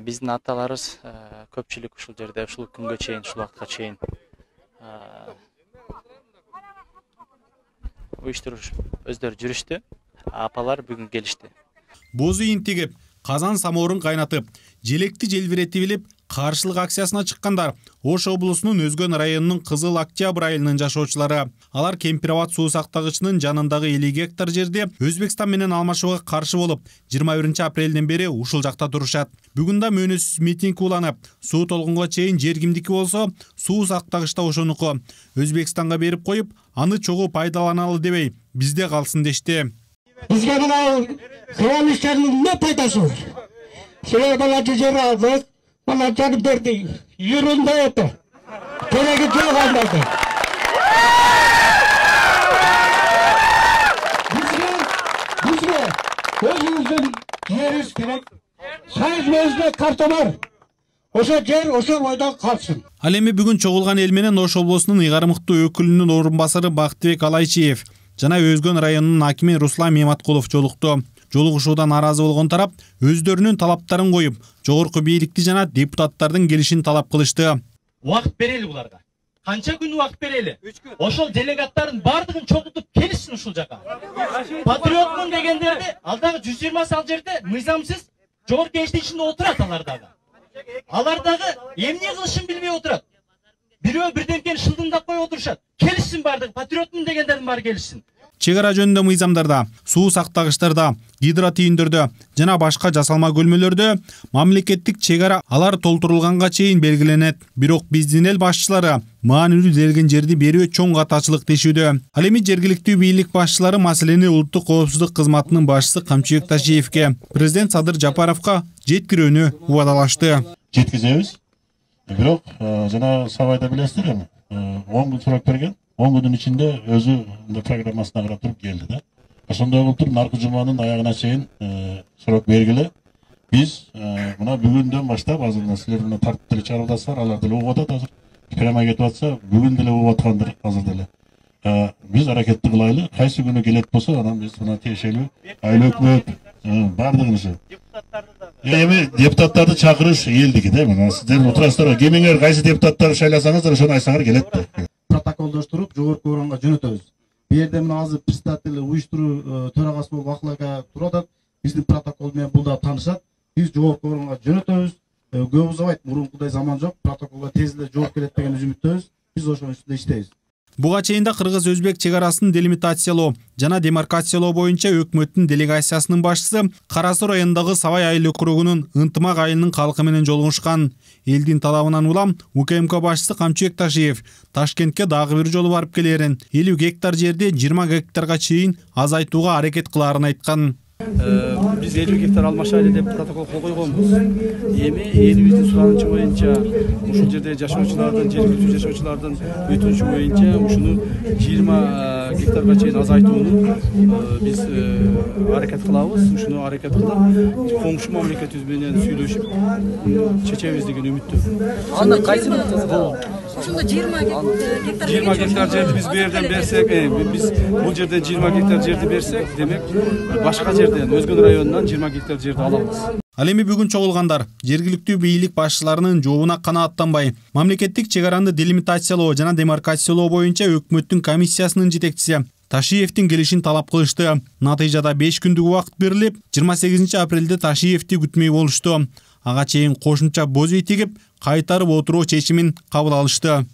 Биздин аталарыбыз көпчүлүк ушул жерде ушул күнгө чейин, ушул убакытка чейин уюштуруш өздөрү жүрүштү. Апалар бүгүн келишти. Бозу интигип, казан самоорун кайнатып, желекти желбиретип илип, каршылык акциясына чыккандар Ош облусунун Өзгөн районунун Кызыл Октябрь айылынын жашоочулары. Алар Кемпирабад суу сактагычынын жанындагы 50 гектар жерде Өзбекстан менен алмашууга каршы болуп, 21-апрелден бери ушул жакта турушат. Бүгүн да мөөнөсүз митинг уланып, суу толгонго чейин жер кимдики болсо, суу сактагычта ошонуку. Өзбекстанга берип коюп, аны чогуу пайдаланалы дебей, бизде калсын дешти. Бизге мына кылган иштердин эмне пайдасы бар? Силер бала жер алдык, бала жанып берди. Ерунда это. Кереги жок андарды. Бизге өзүбүздүн жерибиз керек. Сайыз өзүнө карта бар. Ошо жер ошо бойдон калсын. Ал эми бүгүн чогулган эл менен Ош облусунун ыйгарымыктуу өкүлүнүн орун басары Бактыбек Алайчиев жана Өзгөн районунун акими Руслан Мематкулов жолукту. Жолугушуудан наразы болгон тарап өздөрүнүн талаптарын коюп, жогорку бийликти жана депутаттардын келишин талап кылышты. Убакыт берели буларга. Канча күн убакыт берели? Ошол делегаттардын бардыгын чогултуп келишсин ушул жака. Патриотмун дегендерди алдагы 120 сал жерде мыйзамсыз жогорку кеңештин ичинде отурат алар дагы. Алар дагы эмне кылышын билбей отурат. Бирөө бирдемкени шылдыңдап коюп отурушат. Келишсин бардыгы, патриотмун дегендердин баары келишсин. Чегара жөнүндө мыйзамдарда, суу сактагычтарда, гидротүйүндөрдө жана башка жасалма көлмөлөрдө мамлекеттик чегара алар толтурулганга чейин белгиленет. Бирок биздин эл башчылары маанилүү делген жерди берүү чоң катачылык дешүүдө. Ал эми жергиликтүү бийлик башчылары маселени улуттук коопсуздук кызматынын башчысы Камчыбек Ташиевке, президент Садыр Жапаровго жеткирүүнү убадалашты. Жеткизебиз. Бирок жана сабайда билесиздер эми 10 күн сурак берген. 10 күнүн ичинде өзү программасына карап туруп келди да. Ошондой болуп туруп наркы жуманын аягына чейин сурак бергиле. Биз мына бүгүндөн баштап азыр силер мына тартип деле чыгарып атасыздар, алар деле угуп атат азыр. Прямо кетип атса, бүгүн деле угуп аткандыр азыр деле. Биз аракетти кылайлы, кайсы күнү келет болсо, анан биз мына тиешелүү айыл өкмөт бардыгыбызды. Эми депутаттарды чакырыш элдики да, мына сиздер отурасыздар, кимиңер кайсы депутаттарды шайласаңыздар, ошону айтсаңар келет да. Протоколдоштуруп жогорку органга жөнөтөбүз. Бу жерде мына азыр председатель уюштуруу төрагасы болуп Акылайга туруп атат. Биздин протокол менен бул да таанышат. Биз жогорку органга жөнөтөбүз. Көп узабайт, мурункудай заман жок. Протоколго тез эле жооп келет деген үмүттөбүз. Биз ошонун үстүндө иштейбиз. Буга чейин да кыргыз-өзбек чегарасын делимитациялоо жана демаркациялоо боюнча өкмөттүн делегациясынын башчысы Кара Суу районундагы Сабай айыл округунун Ынтымак айылынын калкы менен жолугушкан. Элдин талабынан улам УКМК башчысы Камчыбек Ташиев Ташкентке дагы бир жолу барып келерин, 50 гектар жерди 20 гектарга чейин азайтууга аракет кылаарын айткан. Biz 50 гектар алмашайлы деп протокол кол койгонбуз. Эми элибиздин суранычы боюнча ушул жерде жашоочулардын, жергиликтүү жашоочулардын өтүнүчү боюнча ушуну 20 гектарга чейин азайтууну биз аракет кылабыз. Ушуну аракет кылып, коңшу мамлекетибиз менен сүйлөшүп чечебиз деген үмүттөбүз. Андан кайсы бул? Ушунда 20 гектар жерди биз бу жерден берсек, биз бул жерден 20 гектар жерди берсек, демек башка жерден Өзгөн районунан 20 гектар жерди алабыз. Ал эми бүгүн чогулгандар жергиликтүү бийлик башчыларынын жообуна канааттанбай, мамлекеттик чегараны делимитациялоо жана демаркациялоо боюнча өкмөттүн комиссиясынын жетекчиси Ташиевдин келишин талап кылышты. Натыйжада 5 күндүк убакыт берилип, 28-апрелде Ташиевди күтмөй болушту. Ага чейин кошумча боз үй тигип, кайтарып отуруу чечимин кабыл алышты.